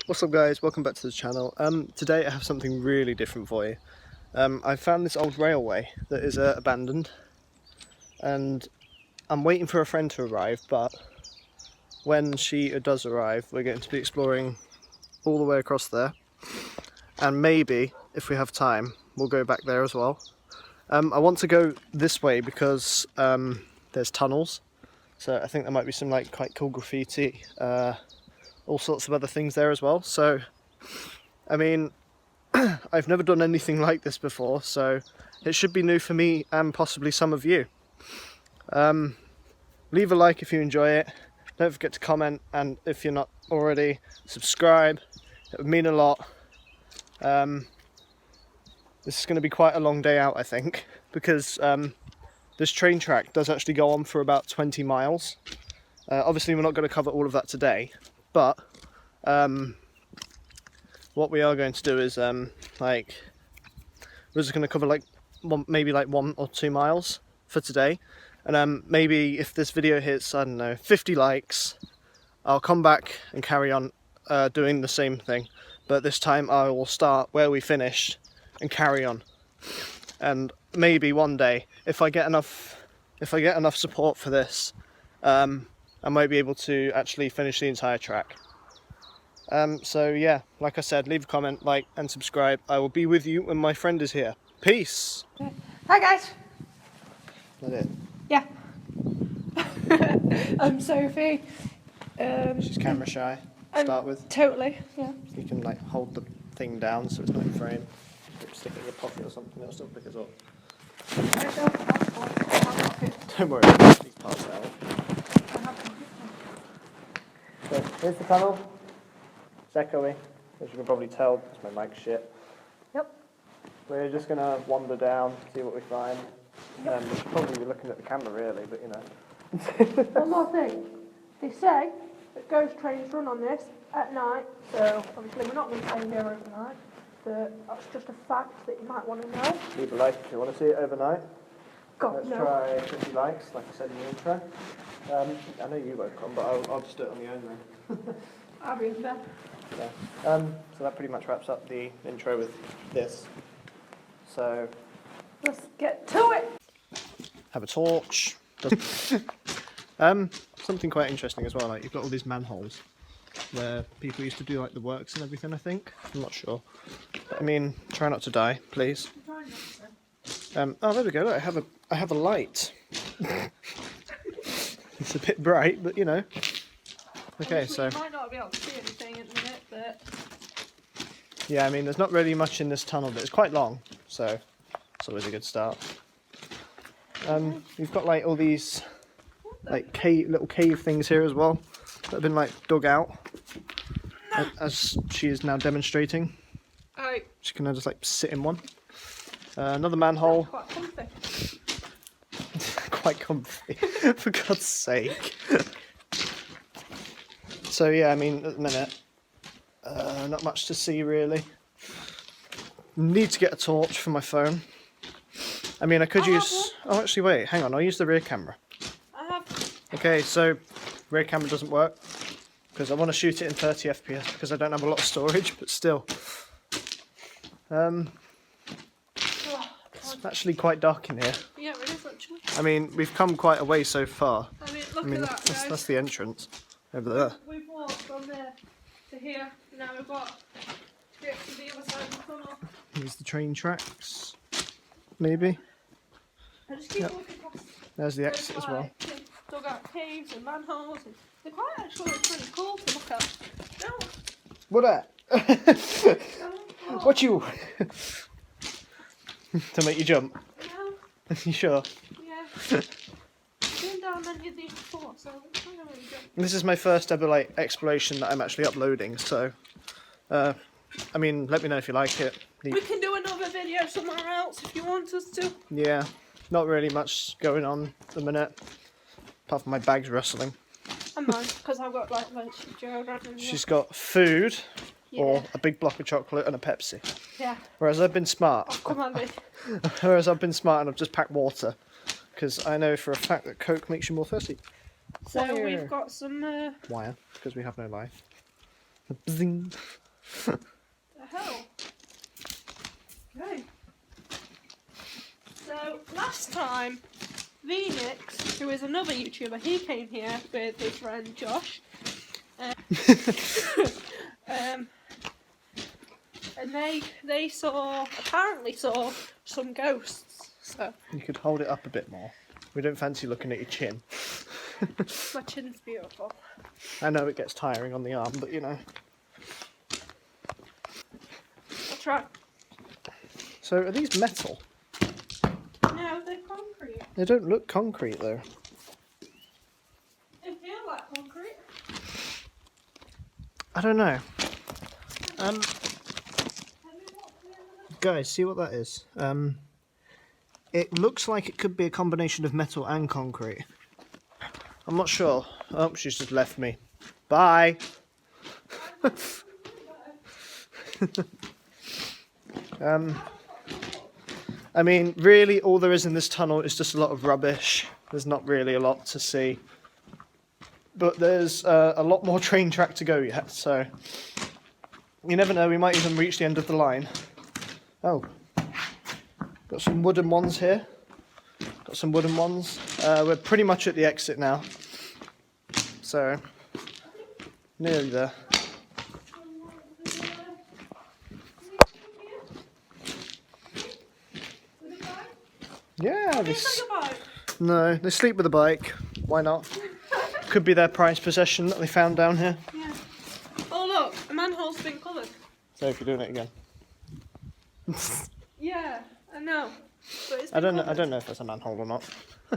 What's up guys, welcome back to the channel. Today I have something really different for you. I found this old railway that is abandoned and I'm waiting for a friend to arrive, but when she does arrive we're going to be exploring all the way across there, and maybe if we have time we'll go back there as well. I want to go this way because there's tunnels, so I think there might be some like quite cool graffiti, all sorts of other things there as well. So I mean, I've never done anything like this before, so it should be new for me and possibly some of you. Leave a like if you enjoy it, don't forget to comment, and if you're not already, subscribe. It would mean a lot. This is going to be quite a long day out, I think, because this train track does actually go on for about 20 miles. Obviously we're not going to cover all of that today, but what we are going to do is we're just going to cover like maybe like 1 or 2 miles for today, and maybe if this video hits, I don't know, 50 likes, I'll come back and carry on doing the same thing, but this time I will start where we finished and carry on. And maybe one day, if I get enough support for this, I might be able to actually finish the entire track. So yeah, like I said, leave a comment, like and subscribe. I will be with you when my friend is here. Peace! Hi guys! That it? Yeah. I'm Sophie. She's camera shy to start with. Totally, yeah. You can like hold the thing down so it's not in frame. Stick it in your pocket or something, it'll still pick us up. Don't worry, these parts out. So here's the tunnel. It's echoey, as you can probably tell, it's my mic shit. Yep. We're just going to wander down, see what we find. We should probably be looking at the camera really, but you know. One more thing. They say that ghost trains run on this at night, so obviously we're not going to stay here overnight, but that's just a fact that you might want to know. Leave a like if you want to see it overnight. God, Let's no. try 50 likes, like I said in the intro. I know you won't come, but I'll just do it on my own then. I'll be there. Yeah. So that pretty much wraps up the intro with this. So Let's get to it! have a torch. Something quite interesting as well, like you've got all these manholes where people used to do like the works and everything, I think. I'm not sure. But, I mean, try not to die, please. Oh, there we go. Look, I have a light. It's a bit bright, but you know. Okay, Obviously, so you might not be able to see anything at the minute, but yeah, I mean, there's not really much in this tunnel, but it's quite long, so it's always a good start. We've got like all these like little cave things here as well that have been like dug out, as she is now demonstrating. She can now just like sit in one. Another manhole. quite comfy. Quite comfy, for God's sake. So yeah, I mean, at the minute, not much to see really. Need to get a torch for my phone. I mean, I could use... Oh, actually, wait, hang on, I'll use the rear camera. I have... Okay, so rear camera doesn't work because I want to shoot it in 30 FPS because I don't have a lot of storage, but still. It's actually quite dark in here. Yeah, it is actually. I mean, we've come quite a way so far. I mean, look I mean, at that, guys. that's the entrance over there. We've walked from there to here, now we've got to get to the other side of the tunnel. Here's the train tracks, maybe. I just keep Yep. walking past. There's the exit as well. Dug out caves and manholes, and they're quite actually pretty cool to look at. No, What that? no, What you? To make you jump? no, You sure? yeah. Been down many of these before, so it's not really good. This is my first ever like exploration that I'm actually uploading, so I mean, let me know if you like it. We can do another video somewhere else if you want us to. Yeah, not really much going on at the minute, apart from my bag's rustling. And mine, because I've got like deodorant. She's got food, or Yeah. a big block of chocolate and a Pepsi. Yeah. Whereas I've been smart. Oh, come on, babe. Whereas I've been smart and I've just packed water, because I know for a fact that Coke makes you more thirsty. So Wire. we've got some. Wire, because we have no life. Bzing. The hell? Okay. So last time, Venix, who is another YouTuber, he came here with his friend Josh. And they apparently saw some ghosts. So You could hold it up a bit more. We don't fancy looking at your chin. my chin's beautiful. I know it gets tiring on the arm, but you know. I'll try. So are these metal? No, they're concrete. They don't look concrete though. They feel like concrete. I don't know. Guys, see what that is? It looks like it could be a combination of metal and concrete. I'm not sure. Oh, she's just left me. Bye. I mean, really, all there is in this tunnel is just a lot of rubbish. There's not really a lot to see. But there's a lot more train track to go yet, so you never know, we might even reach the end of the line. Oh, got some wooden ones here. Got some wooden ones. We're pretty much at the exit now, so nearly there. Yeah, no, they sleep with a bike. Why not? Could be their prized possession that they found down here. Yeah. Oh look, a manhole's been coloured. So if you're doing it again. Yeah, I know. But it's I don't know. coloured. I don't know if that's a manhole or not.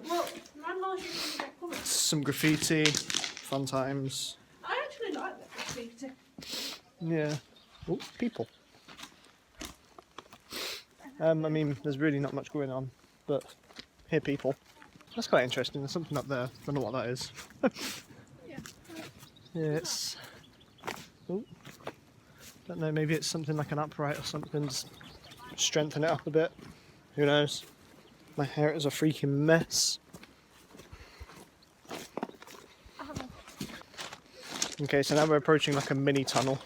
Well, manholes usually get coloured. Some graffiti, fun times. I actually like the graffiti. Yeah. Oh, people. I mean, there's really not much going on, but here people. That's quite interesting. There's something up there. Don't know what that is. Yeah. Yeah, it's. Oh. Don't know. Maybe it's something like an upright or something. Just strengthen it up a bit. Who knows? My hair is a freaking mess. Okay, so now we're approaching like a mini tunnel.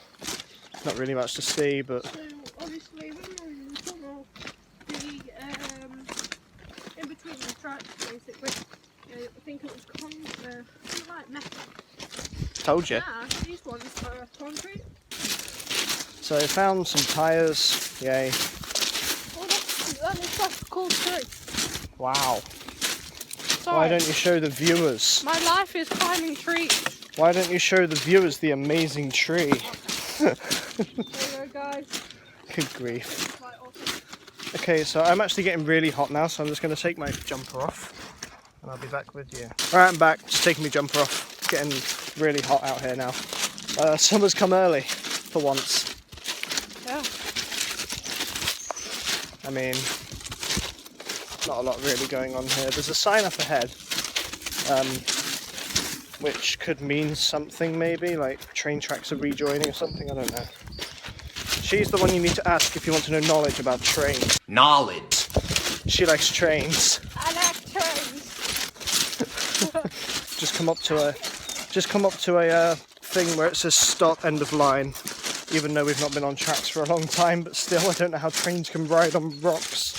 Not really much to see, but So obviously when we were in the tunnel, in between the tracks basically, I think it was something like metal. told you. Yeah, these ones are concrete. So I found some tyres. Yay! Oh, that looks like a cool tree. Wow. Sorry. Why don't you show the viewers? My life is climbing trees. Why don't you show the viewers the amazing tree? There you go, guys. Good grief. Quite awesome. Okay, so I'm actually getting really hot now, so I'm just going to take my jumper off. And I'll be back with you. Alright, I'm back. Just taking my jumper off. It's getting really hot out here now. Summer's come early, for once. Yeah. I mean, not a lot really going on here. There's a sign up ahead, which could mean something maybe, like train tracks are rejoining or something, I don't know. She's the one you need to ask if you want to know knowledge about trains. Knowledge. She likes trains. I like trains. Just come up to a thing where it says stop, end of line. Even though we've not been on tracks for a long time, but still I don't know how trains can ride on rocks.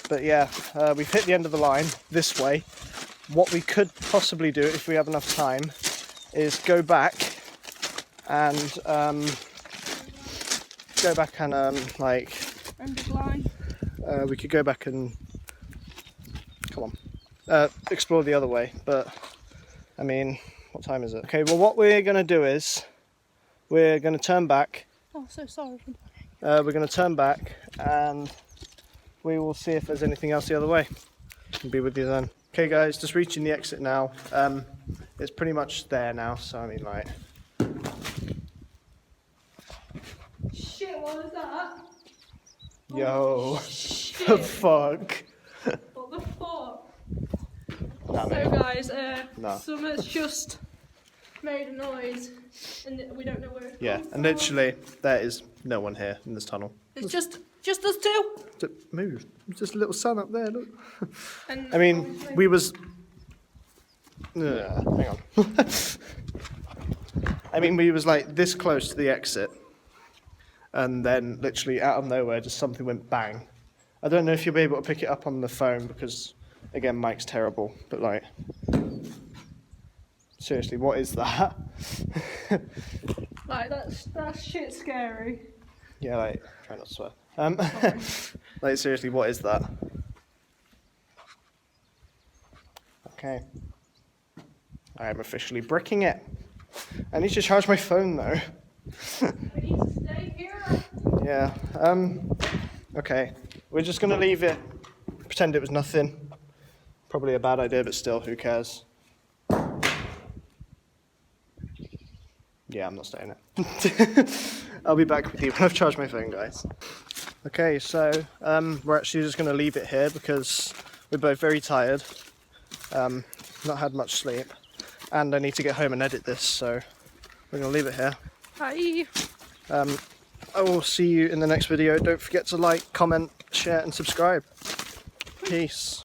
But yeah, we've hit the end of the line this way. What we could possibly do if we have enough time is go back and like End of line. we could go back and explore the other way. But I mean, what time is it? Okay, well what we're gonna do is we're gonna turn back. Oh, so sorry. We're gonna turn back and we will see if there's anything else the other way. I'll be with you then. Okay guys, just reaching the exit now. It's pretty much there now, so I mean like... Shit, what was that? Yo, Shit. the fuck? What the fuck? Nah, So mate. guys, No. Summer's just made a noise and we don't know where it's Yeah, come and from. literally there is no one here in this tunnel. It's just us two. Move. There's just a little sun up there, look. And I mean, obviously- we was... hang on. I mean, we was like this close to the exit, and then literally out of nowhere, just something went bang. I don't know if you'll be able to pick it up on the phone because, again, mic's terrible. But like, seriously, what is that? Like, that's shit scary. Yeah, like, try not to swear. Like, seriously, what is that? Okay. I am officially bricking it. I need to charge my phone though. We need to stay here. Yeah. Okay. We're just gonna leave it. Pretend it was nothing. Probably a bad idea, but still, who cares? Yeah, I'm not staying it. I'll be back with you when I've charged my phone, guys. Okay, so we're actually just gonna leave it here because we're both very tired. Not had much sleep, and I need to get home and edit this, so we're gonna leave it here. Bye. I will see you in the next video. Don't forget to like, comment, share, and subscribe. Peace.